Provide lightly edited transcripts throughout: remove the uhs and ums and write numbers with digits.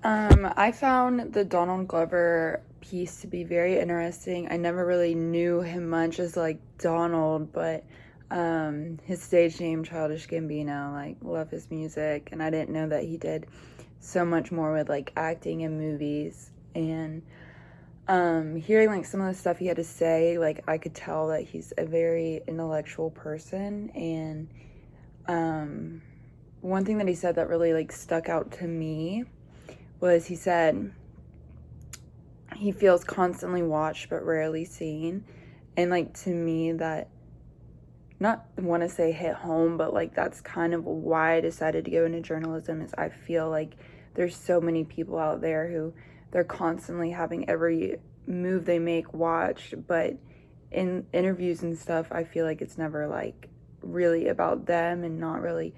I found the Donald Glover piece to be very interesting. I never really knew him much as like Donald, but his stage name Childish Gambino, like love his music, and I didn't know that he did so much more with like acting in movies and hearing like some of the stuff he had to say, like I could tell that he's a very intellectual person and um one thing that he said that really like stuck out to me was he said he feels constantly watched but rarely seen. And like to me that not want to say hit home, but like that's kind of why I decided to go into journalism is I feel like there's so many people out there who they're constantly having every move they make watched, but in interviews and stuff I feel like it's never like really about them and not really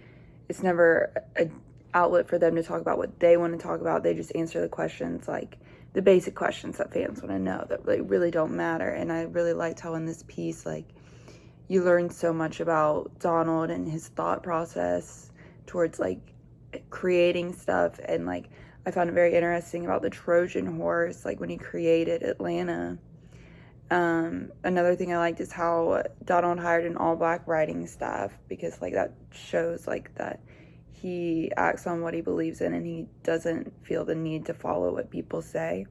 it's never a outlet for them to talk about what they want to talk about. They just answer the questions like the basic questions that fans want to know that really don't matter. And I really liked how in this piece like you learn so much about Donald and his thought process towards like creating stuff. And like I found it very interesting about the Trojan horse, like when he created Atlanta. Another thing I liked is how Donald hired an all black writing staff because like that shows like that he acts on what he believes in and he doesn't feel the need to follow what people say.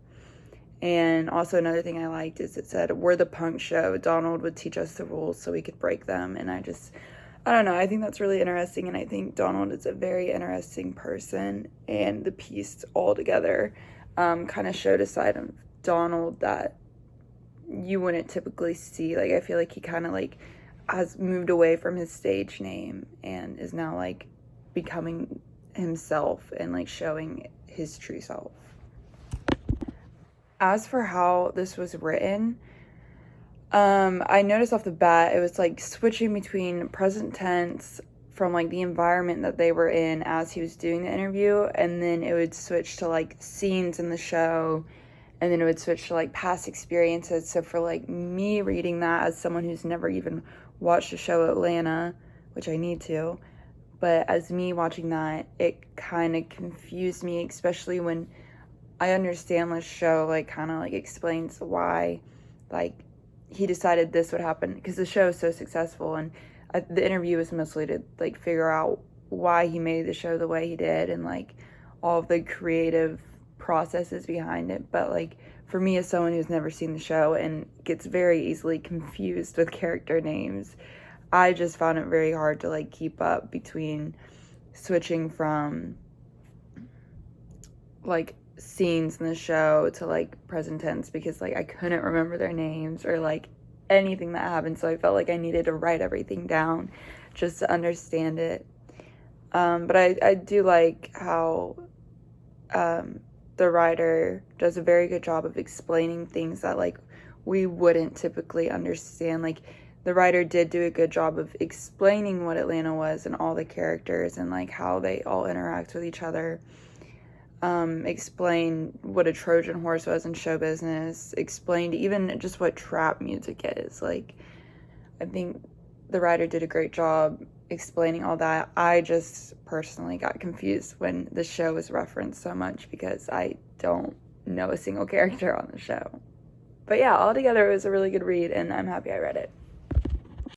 And also another thing I liked is it said, we're the punk show. Donald would teach us the rules so we could break them. And I don't know, I think that's really interesting. And I think Donald is a very interesting person. And the piece altogether kind of showed a side of Donald that you wouldn't typically see. Like, I feel like he kind of like has moved away from his stage name and is now like becoming himself and like showing his true self. As for how this was written, I noticed off the bat it was like switching between present tense from like the environment that they were in as he was doing the interview, and then it would switch to like scenes in the show, and then it would switch to like past experiences. So for like me reading that as someone who's never even watched the show Atlanta, which I need to, but as me watching that, it kind of confused me, especially when I understand this show like kind of like explains why like he decided this would happen because the show is so successful. And the interview was mostly to like figure out why he made the show the way he did and like all of the creative processes behind it. But like for me as someone who's never seen the show and gets very easily confused with character names, I just found it very hard to like keep up between switching from like scenes in the show to like present tense because like I couldn't remember their names or like anything that happened, so I felt like I needed to write everything down just to understand it. But I do like how the writer does a very good job of explaining things that like we wouldn't typically understand. Like the writer did do a good job of explaining what Atlanta was and all the characters and like how they all interact with each other. Explain what a Trojan horse was in show business, explained even just what trap music is. Like, I think the writer did a great job explaining all that. I just personally got confused when the show was referenced so much because I don't know a single character on the show. But yeah, altogether it was a really good read and I'm happy I read it.